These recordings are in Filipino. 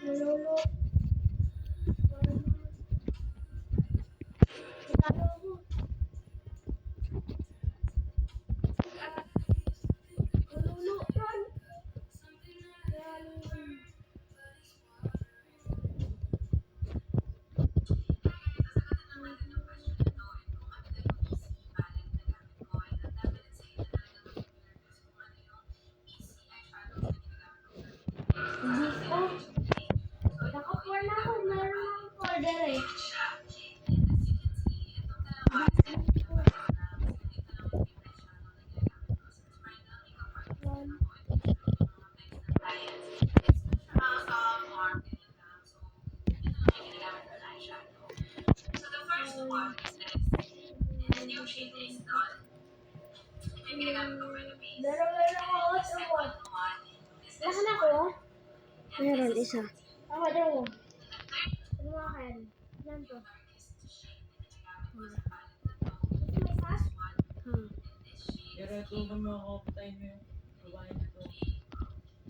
Lolo. Naka-4 na ako. Meron akong order eh. Meron ako what? Nasaan ako? Meron isa. Ako daw. Ano mo akin? Yan to. May sas? Pero ito naman makakapatay mo yung babae na to.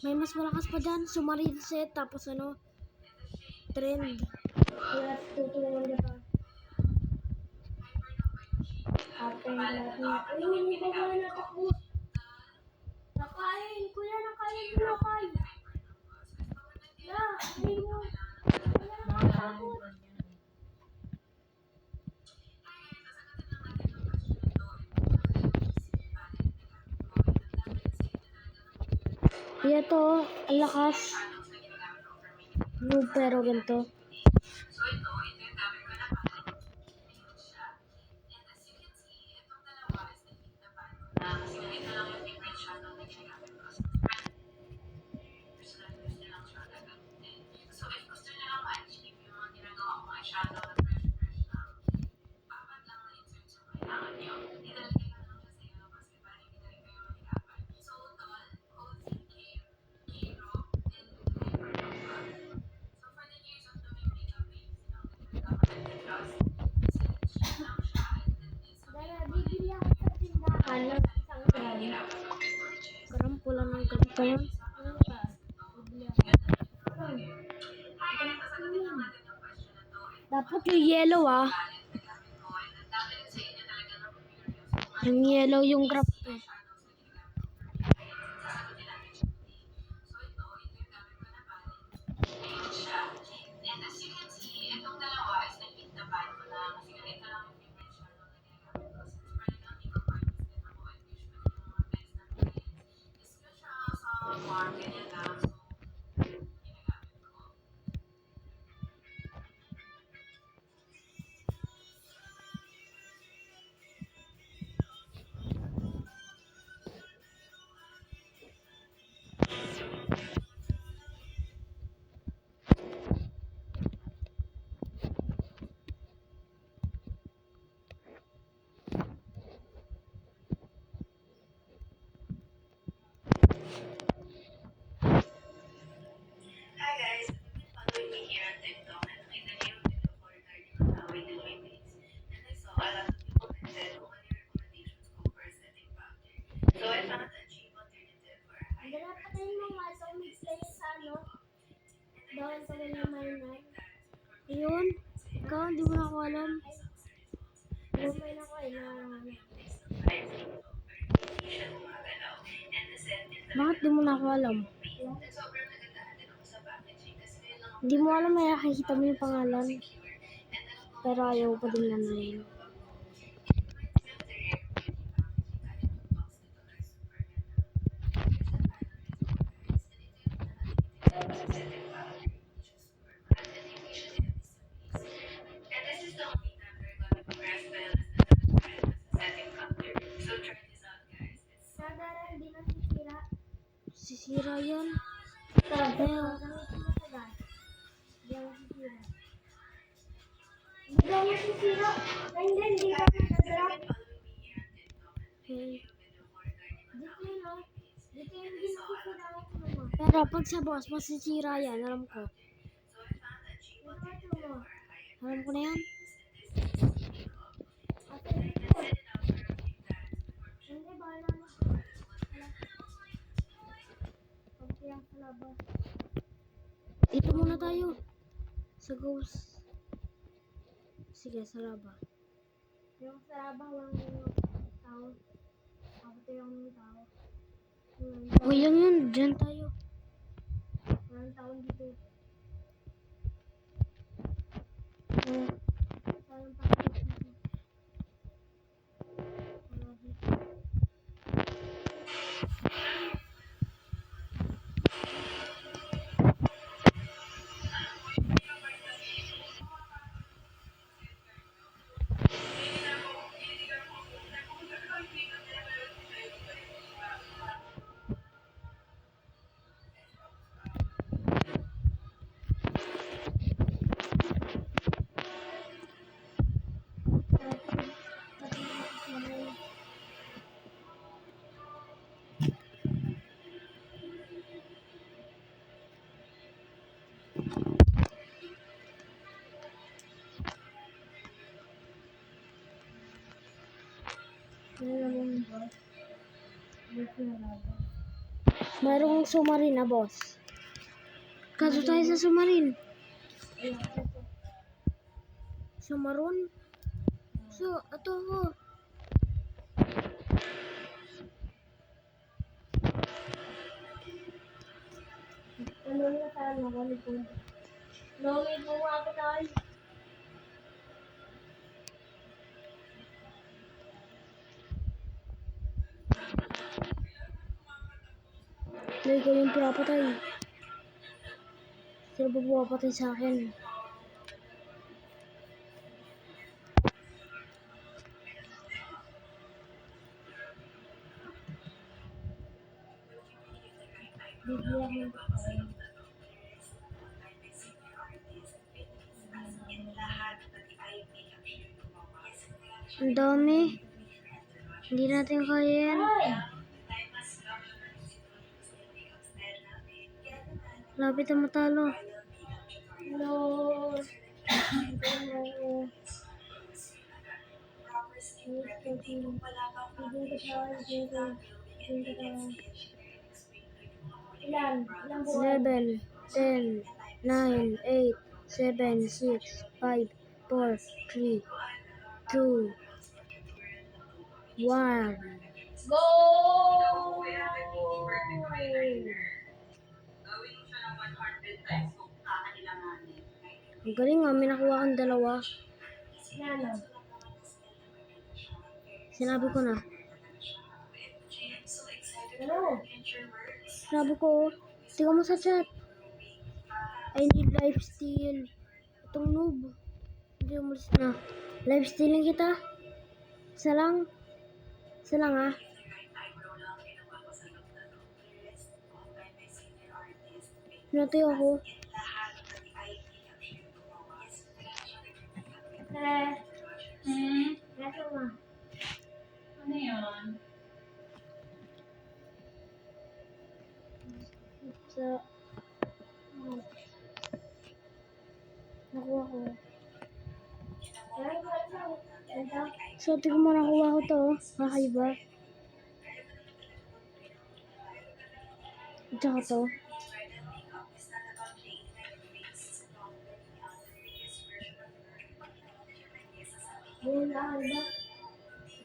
May mas malakas pa dyan. Sumarin set. Tapos ano? Trend. Kaya tutulungan niya pa. Ate, lahat na. Ano, hindi ko ba natakbo? Nakain. Kuya, nakain ko nakain. Hindi mo. Wala na nakatakbo. Kaya to, ang lakas. Noob pero ganito. Dala, bibili ako sa tindahan ng isang gram. Karam pula ng ganito yan. Ano ba? Bibili ako. Dapat yung yellow ah. Yung yellow yung graph eh. Hi guys, following me here on TikTok and nakita niyo yung video ko regarding away ng Olympics. And I saw a lot of people commented kung ano yung recommendations ko for a setting powder. So I found a cheap alternative for a high Dala, patayin mo nga itong mixtape sa ano. Bawal pa rin yung marinay. Ayun. Ikaw, hindi mo na ako alam. Lumay na ko eh. Bakit di mo na ako alam? Hindi mo alam, may nakikita mo yung pangalan. Pero ayaw pa din na yun. Sadara, hindi na sisira. Sisira yan. Gamitin mo sa gas. Hindi ako sisira. Hindi ako sisira. Hindi ka nag-drop. Okay. Dito yun o. Dito yun, hindi nakikita ako sa mga. Pero pag sa boss, masisira yan. Alam ko. Ito mo. Alam ko na yan. Ate, dito. Hindi, bahala na. Pagkiyang sa labas. Dito muna tayo. Sa ghost. Sige, sa laba. Yung sa laba, walang tao. Kapatay lang ng tao. Okay lang yun. Diyan tayo. Walang tao dito. Walang pasok dito. Wala dito. Mayroong submarine na, boss. Kaso tayo sa submarine. Sumaron? So, ito ako. Ano na tayo makalipod? Longit mo mga patay. Hindi ko yung pinapatay. Sino ba pumapatay sa akin? Bigyan mo tayo. Ang dami. Hindi natin kaya yan. Lapit na matalo. No. Ilan? Ilang buwan? 11, 10, 9, 8, 7, 6, 5, 4, 3, 2, 1. Go! Ang galing nga, may nakuha kang dalawa. Ano? Sinabi ko na. Ano? Sinabi ko, tingnan mo sa chat. I need lifesteal. Itong noob. Hindi umalis na. Lifestealing kita. Isa lang. Isa lang ah. Pinatay ako. Nasa mo? Ano yun? Sa... Nakuha ko. So, tingnan mo nakuha ko to. Kakaiba. At saka to.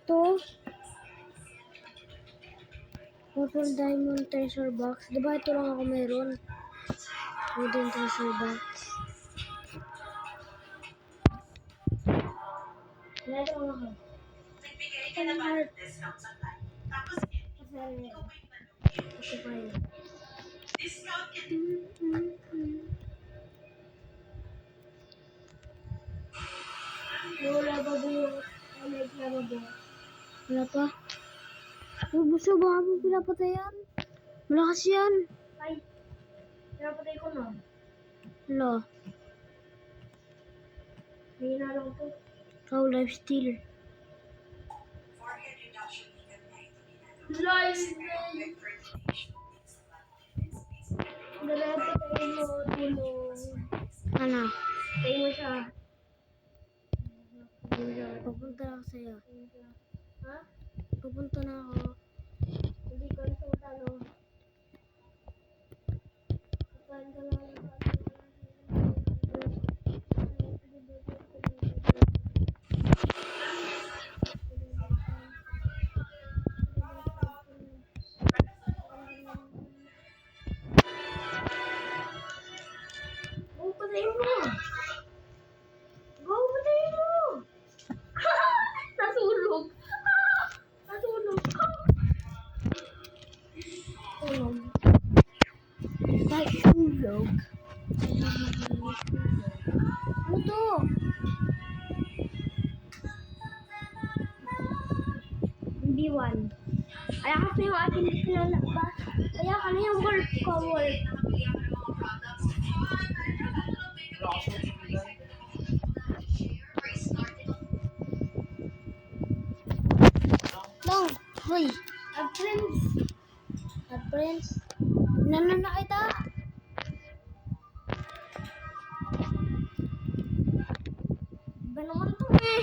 Ito. Purple Diamond Treasure Box. Diba ito lang ako meron? Wooden Treasure Box. Nasa mo ako? Heart. Kasi Ito pa yun. wala ba buo? Wala ba buo? Wala pa. Buso ba mo pinapatayan? Malakas yan. Ay, napatay ko na. Wala. May inalong ko. Ikaw lifesteal. Live! Napatay mo, tulong. Ano? Patay mo siya. Papunta na ako sa'yo. Ha? Papunta na ako. Hindi ko na sa utalo. Kapain ka lang. Tulog. Kahit tulog. Ano to? B1. Kaya kasi yung akin dito na ba? Kaya ka na yung work ko, work. Wala kasi magbigay. Long, hoy. Friends. Friends. Nanan na kita. Ba naman to eh?